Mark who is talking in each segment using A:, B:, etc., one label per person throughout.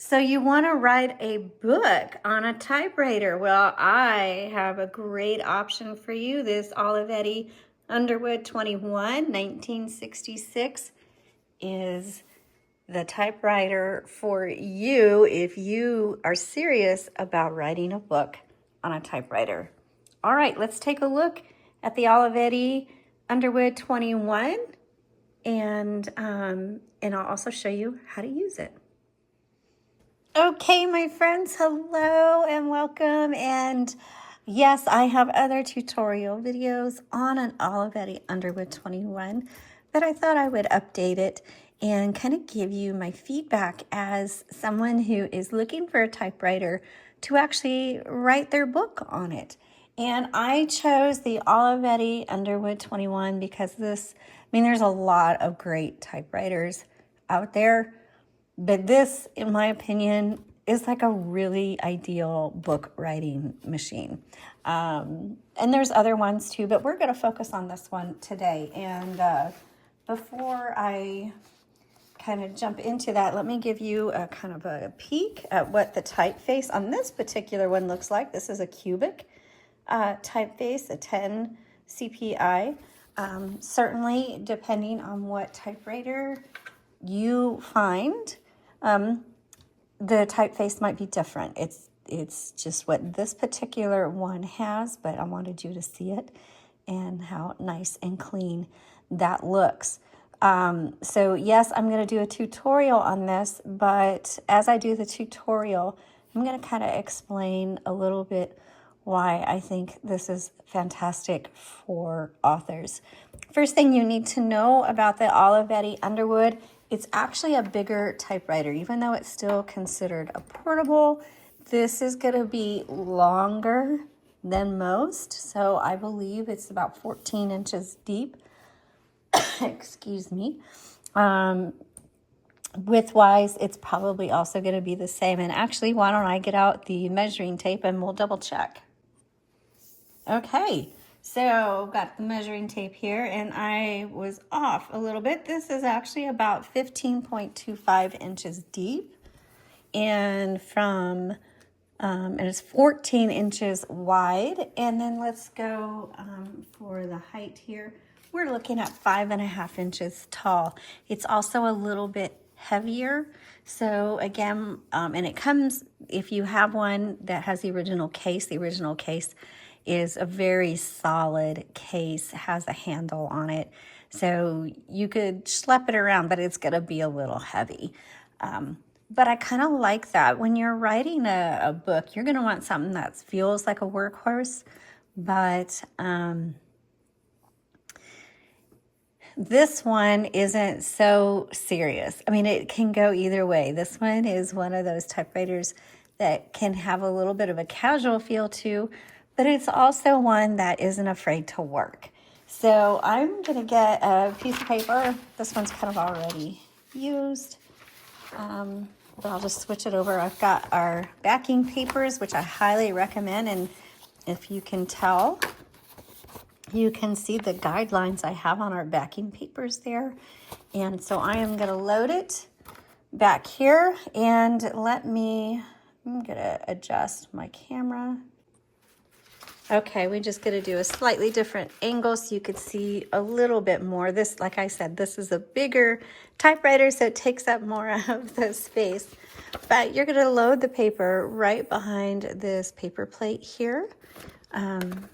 A: So you want to write a book on a typewriter? Well, I have a great option for you. This Olivetti-Underwood 21, 1966 is the typewriter for you if you are serious about writing a book on a typewriter. All right, let's take a look at the Olivetti-Underwood 21 and I'll also show you how to use it. Okay, my friends, hello and welcome. And yes, I have other tutorial videos on an Olivetti-Underwood 21, but I thought I would update it and kind of give you my feedback as someone who is looking for a typewriter to actually write their book on it. And I chose the Olivetti-Underwood 21 because there's a lot of great typewriters out there. But this, in my opinion, is like a really ideal book writing machine. And there's other ones too, but we're going to focus on this one today. And before I kind of jump into that, let me give you a kind of a peek at what the typeface on this particular one looks like. This is a cubic typeface, a 10 CPI. Certainly, depending on what typewriter you find, the typeface might be different. It's just what this particular one has, but I wanted you to see it and how nice and clean that looks. So yes, I'm going to do a tutorial on this, but as I do the tutorial, I'm going to kind of explain a little bit why I think this is fantastic for authors. First thing you need to know about the Olivetti-Underwood, it's actually a bigger typewriter. Even though it's still considered a portable, this is going to be longer than most. So I believe it's about 14 inches deep. Excuse me. Width-wise, it's probably also going to be the same. And actually, why don't I get out the measuring tape and we'll double check. Okay. So got the measuring tape here, and I was off a little bit. This is actually about 15.25 inches deep, and and it's 14 inches wide. And then let's go for the height here. We're looking at 5.5 inches tall. It's also a little bit heavier. So again, and it comes, if you have one that has the original case is a very solid case, has a handle on it. So you could schlep it around, but it's going to be a little heavy. But I kind of like that. When you're writing a book, you're going to want something that feels like a workhorse. But this one isn't so serious. I mean, it can go either way. This one is one of those typewriters that can have a little bit of a casual feel to, but it's also one that isn't afraid to work. So I'm going to get a piece of paper. This one's kind of already used, but I'll just switch it over. I've got our backing papers, which I highly recommend. And if you can tell, you can see the guidelines I have on our backing papers there. And so I am going to load it back here. And I'm going to adjust my camera. Okay, we're just going to do a slightly different angle so you could see a little bit more. This, like I said, this is a bigger typewriter, so it takes up more of the space. But you're going to load the paper right behind this paper plate here. And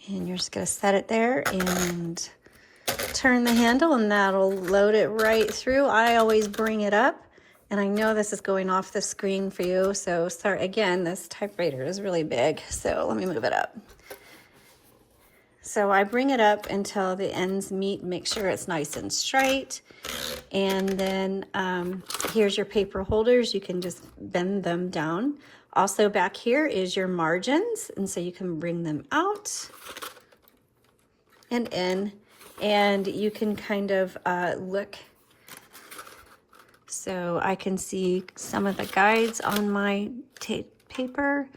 A: you're just going to set it there and turn the handle, and that'll load it right through. I always bring it up. And I know this is going off the screen for you, so sorry. Again, this typewriter is really big, so let me move it up. So I bring it up until the ends meet, make sure it's nice and straight. And then here's your paper holders. You can just bend them down. Also back here is your margins, and so you can bring them out and in, and you can kind of look. So I can see some of the guides on my paper.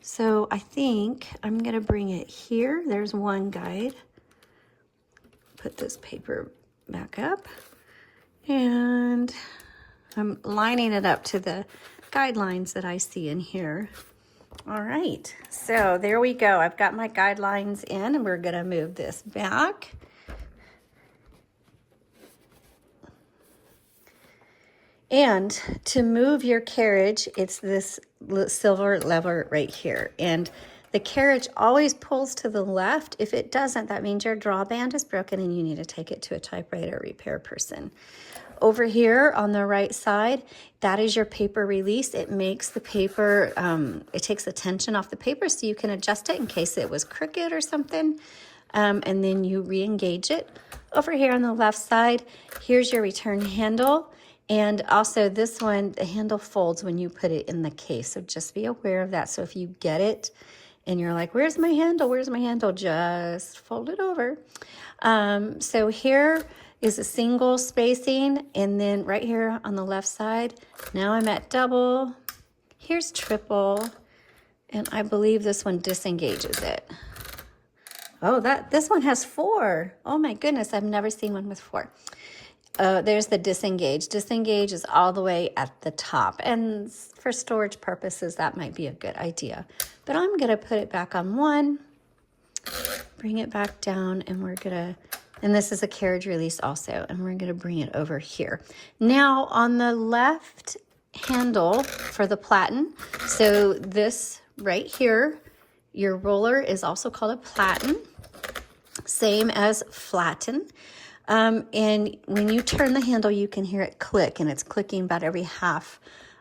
A: So I think I'm going to bring it here. There's one guide. Put this paper back up. And I'm lining it up to the guidelines that I see in here. All right, so there we go. I've got my guidelines in, and we're gonna move this back. And to move your carriage, it's this silver lever right here. And the carriage always pulls to the left. If it doesn't, that means your drawband is broken and you need to take it to a typewriter repair person. Over here on the right side, that is your paper release. It makes the paper, it takes the tension off the paper so you can adjust it in case it was crooked or something. And then you re-engage it. Over here on the left side, here's your return handle. And also this one, the handle folds when you put it in the case. So just be aware of that. So if you get it and you're like, where's my handle? Where's my handle? Just fold it over. So here is a single spacing. And then right here on the left side, now I'm at double. Here's triple. And I believe this one disengages it. Oh, this one has 4. Oh my goodness, I've never seen one with 4. There's the disengage. Disengage is all the way at the top. And for storage purposes, that might be a good idea. But I'm going to put it back on 1, bring it back down, and we're going to, and this is a carriage release also, and we're going to bring it over here. Now on the left handle for the platen, so this right here, your roller is also called a platen, same as flatten. And when you turn the handle, you can hear it click, and it's clicking about every half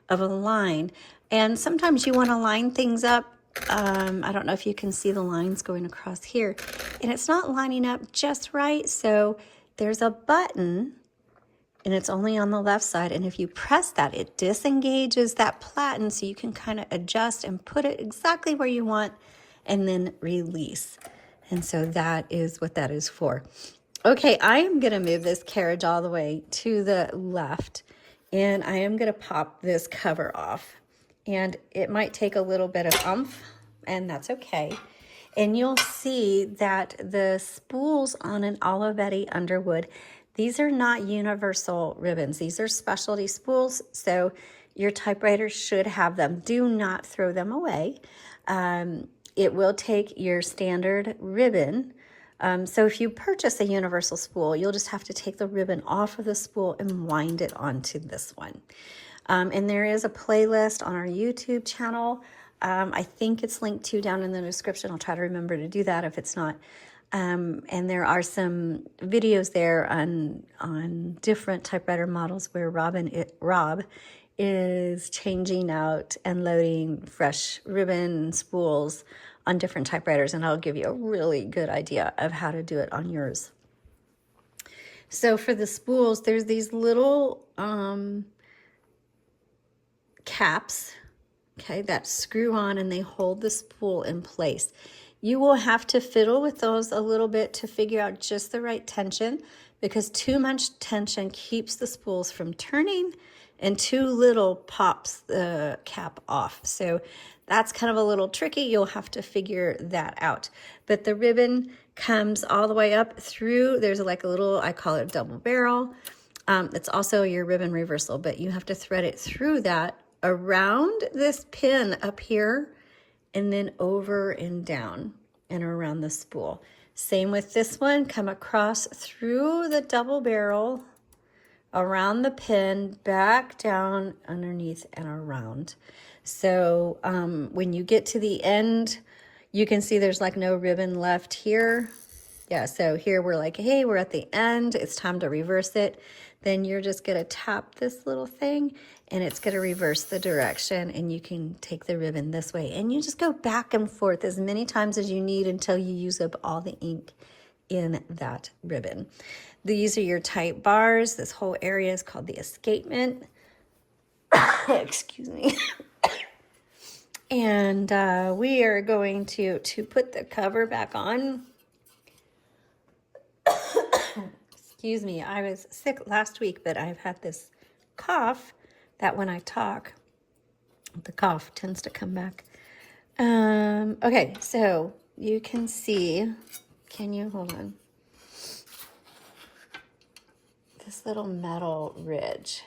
A: of a line. And sometimes you want to line things up. I don't know if you can see the lines going across here, and it's not lining up just right. So there's a button, and it's only on the left side. And if you press that, it disengages that platen so you can kind of adjust and put it exactly where you want and then release. And so that is what that is for. Okay, I am going to move this carriage all the way to the left, and I am going to pop this cover off. And it might take a little bit of oomph, and that's okay. And you'll see that the spools on an Olivetti-Underwood, these are not universal ribbons. These are specialty spools, so your typewriter should have them. Do not throw them away. It will take your standard ribbon. So if you purchase a universal spool, you'll just have to take the ribbon off of the spool and wind it onto this one. And there is a playlist on our YouTube channel. I think it's linked to down in the description. I'll try to remember to do that if it's not. And there are some videos there on different typewriter models where Rob is changing out and loading fresh ribbon spools on different typewriters, and I'll give you a really good idea of how to do it on yours. So for the spools, there's these little caps, okay, that screw on and they hold the spool in place. You will have to fiddle with those a little bit to figure out just the right tension, because too much tension keeps the spools from turning and too little pops the cap off. So that's kind of a little tricky. You'll have to figure that out. But the ribbon comes all the way up through. There's like a little, I call it a double barrel. It's also your ribbon reversal, but you have to thread it through that, around this pin up here, and then over and down and around the spool. Same with this one. Come across through the double barrel, around the pin, back down underneath and around. So when you get to the end, you can see there's like no ribbon left here. Yeah, so here we're like, hey, we're at the end. It's time to reverse it. Then you're just going to tap this little thing, and it's going to reverse the direction, and you can take the ribbon this way. And you just go back and forth as many times as you need until you use up all the ink in that ribbon. These are your tight bars. This whole area is called the escapement. Excuse me. And we are going to put the cover back on. Excuse me, I was sick last week, but I've had this cough that when I talk, the cough tends to come back. Okay, so you can see, can you hold on? This little metal ridge.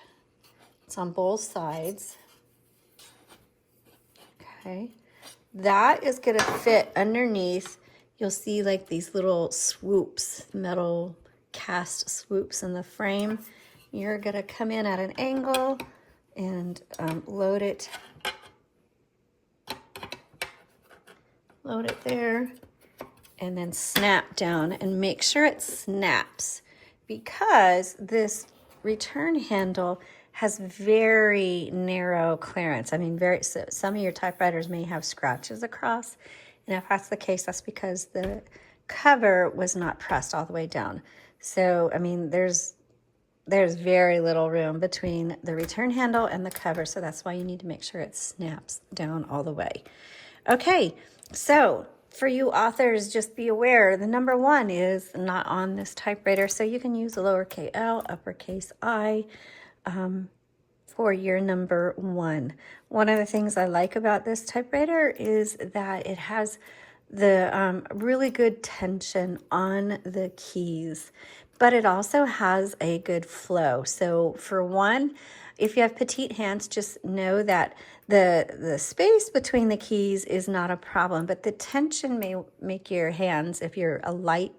A: It's on both sides. Okay. That is going to fit underneath. You'll see like these little swoops, metal cast swoops in the frame. You're going to come in at an angle and load it there, and then snap down and make sure it snaps, because this return handle has very narrow clearance. I mean, so some of your typewriters may have scratches across, and if that's the case, that's because the cover was not pressed all the way down. So, I mean, there's very little room between the return handle and the cover, so that's why you need to make sure it snaps down all the way. Okay, so for you authors, just be aware the number 1 is not on this typewriter, so you can use a lowercase l, uppercase I for your number 1. One of the things I like about this typewriter is that it has the really good tension on the keys, but it also has a good flow. So for one, if you have petite hands, just know that the space between the keys is not a problem, but the tension may make your hands, if you're a light,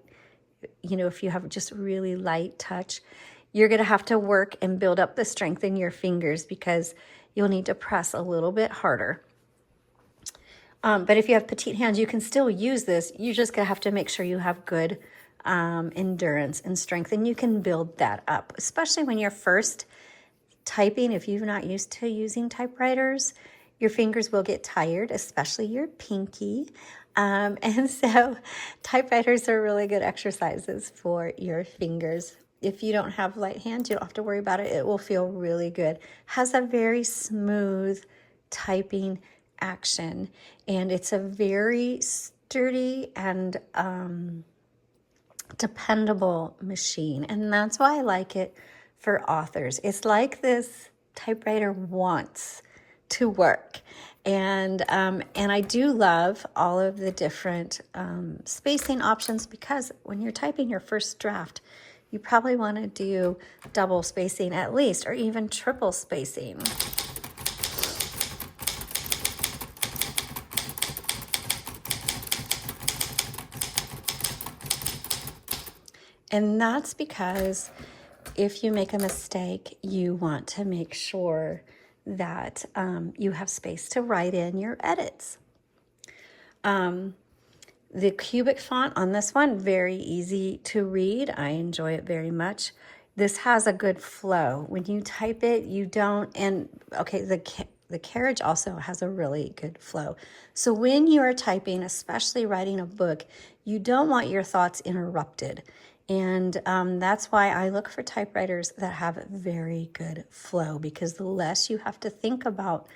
A: if you have just really light touch, you're going to have to work and build up the strength in your fingers, because you'll need to press a little bit harder. But if you have petite hands, you can still use this. You're just going to have to make sure you have good endurance and strength, and you can build that up, especially when you're first typing. If you're not used to using typewriters, your fingers will get tired, especially your pinky. And so typewriters are really good exercises for your fingers. If you don't have light hands, you don't have to worry about it. It will feel really good. Has a very smooth typing action, and it's a very sturdy and dependable machine, and that's why I like it for authors. It's like this typewriter wants to work, and I do love all of the different spacing options, because when you're typing your first draft, you probably want to do double spacing at least, or even triple spacing. And that's because if you make a mistake, you want to make sure that you have space to write in your edits. The cubic font on this one, very easy to read. I enjoy it very much. This has a good flow. When you type it, you don't, and okay, the carriage also has a really good flow. So when you are typing, especially writing a book, you don't want your thoughts interrupted. And that's why I look for typewriters that have very good flow, because the less you have to think about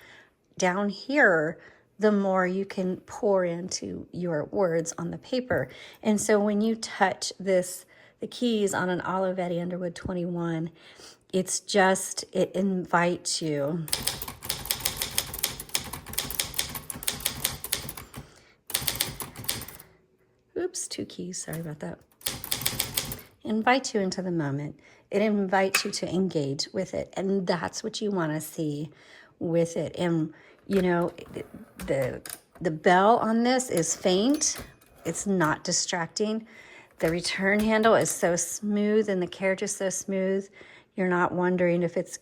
A: down here, the more you can pour into your words on the paper. And so when you touch the keys on an Olivetti-Underwood 21, it invites you. Oops, 2 keys, sorry about that. Invite you into the moment. It invites you to engage with it, and that's what you want to see with it. And the bell on this is faint. It's not distracting. The return handle is so smooth, and the carriage is so smooth. You're not wondering if it's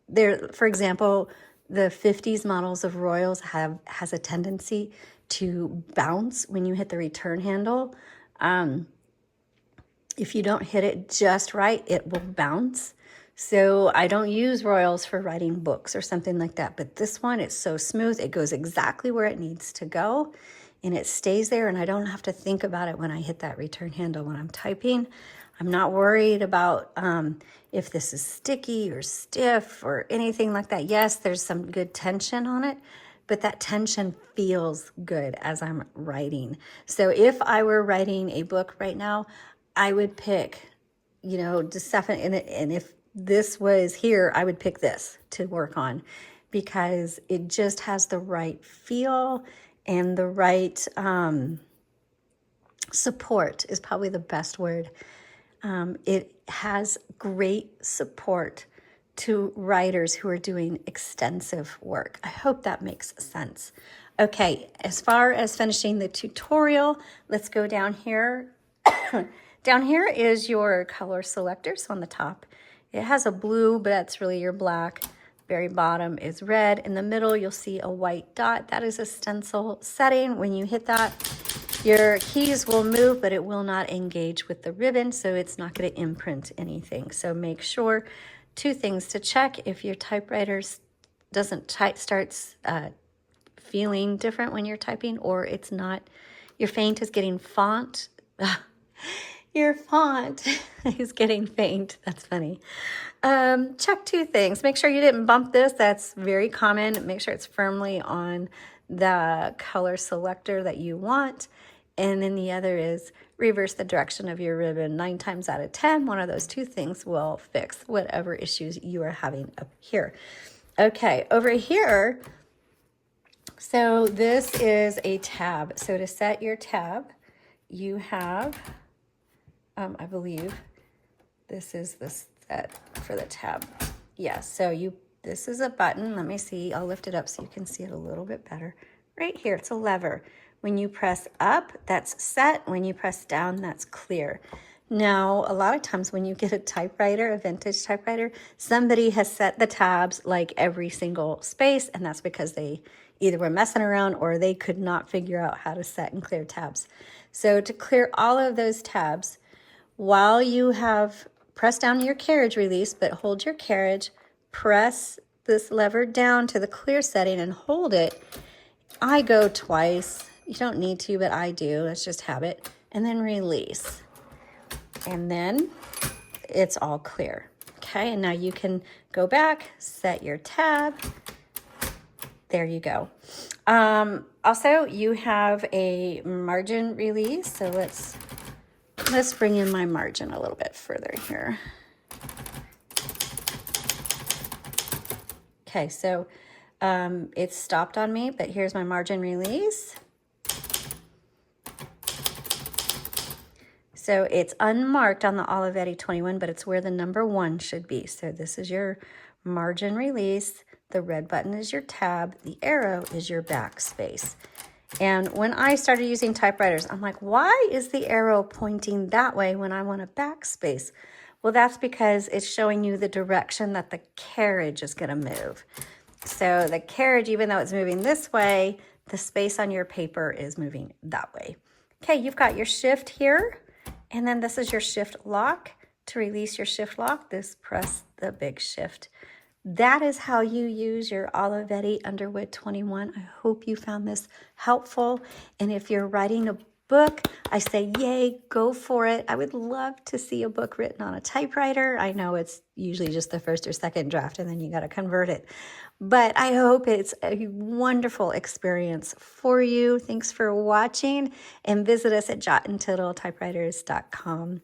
A: there. For example, the 50s models of Royals has a tendency to bounce when you hit the return handle. If you don't hit it just right, it will bounce. So I don't use Royals for writing books or something like that. But this one, it's so smooth. It goes exactly where it needs to go, and it stays there. And I don't have to think about it when I hit that return handle when I'm typing. I'm not worried about if this is sticky or stiff or anything like that. Yes, there's some good tension on it, but that tension feels good as I'm writing. So if I were writing a book right now, I would pick, and if this was here, I would pick this to work on, because it just has the right feel and the right support is probably the best word. It has great support to writers who are doing extensive work. I hope that makes sense. Okay, as far as finishing the tutorial, let's go down here. Down here is your color selector. So on the top, it has a blue, but that's really your black. Very bottom is red. In the middle, you'll see a white dot. That is a stencil setting. When you hit that, your keys will move, but it will not engage with the ribbon, so it's not going to imprint anything. So make sure, two things to check: if your typewriter starts feeling different when you're typing, or it's not, your faint is getting font. Your font is getting faint. That's funny. Check two things. Make sure you didn't bump this. That's very common. Make sure it's firmly on the color selector that you want. And then the other is reverse the direction of your ribbon. 9 times out of 10, one of those two things will fix whatever issues you are having up here. Okay, over here, so this is a tab. So to set your tab, you have, I believe this is the set for the tab. Yeah, so this is a button. Let me see. I'll lift it up so you can see it a little bit better. Right here, it's a lever. When you press up, that's set. When you press down, that's clear. Now, a lot of times when you get a typewriter, a vintage typewriter, somebody has set the tabs like every single space, and that's because they either were messing around or they could not figure out how to set and clear tabs. So to clear all of those tabs, while you have pressed down your carriage release, but hold your carriage, press this lever down to the clear setting and hold it. I go twice. You don't need to, but I do. It's just habit. And then release. And then it's all clear. Okay, and now you can go back, set your tab. There you go. Also, you have a margin release. So let's bring in my margin a little bit further here. Okay, so it's stopped on me, but here's my margin release. So it's unmarked on the Olivetti-21, but it's where the number 1 should be. So this is your margin release. The red button is your tab. The arrow is your backspace. And when I started using typewriters, I'm like, why is the arrow pointing that way when I want a backspace? Well, that's because it's showing you the direction that the carriage is going to move. So the carriage, even though it's moving this way, the space on your paper is moving that way. Okay, you've got your shift here. And then this is your shift lock. To release your shift lock, press the big shift. That is how you use your Olivetti-Underwood 21. I hope you found this helpful. And if you're writing a book, I say, yay, go for it. I would love to see a book written on a typewriter. I know it's usually just the first or second draft, and then you got to convert it. But I hope it's a wonderful experience for you. Thanks for watching, and visit us at jotandtittletypewriters.com.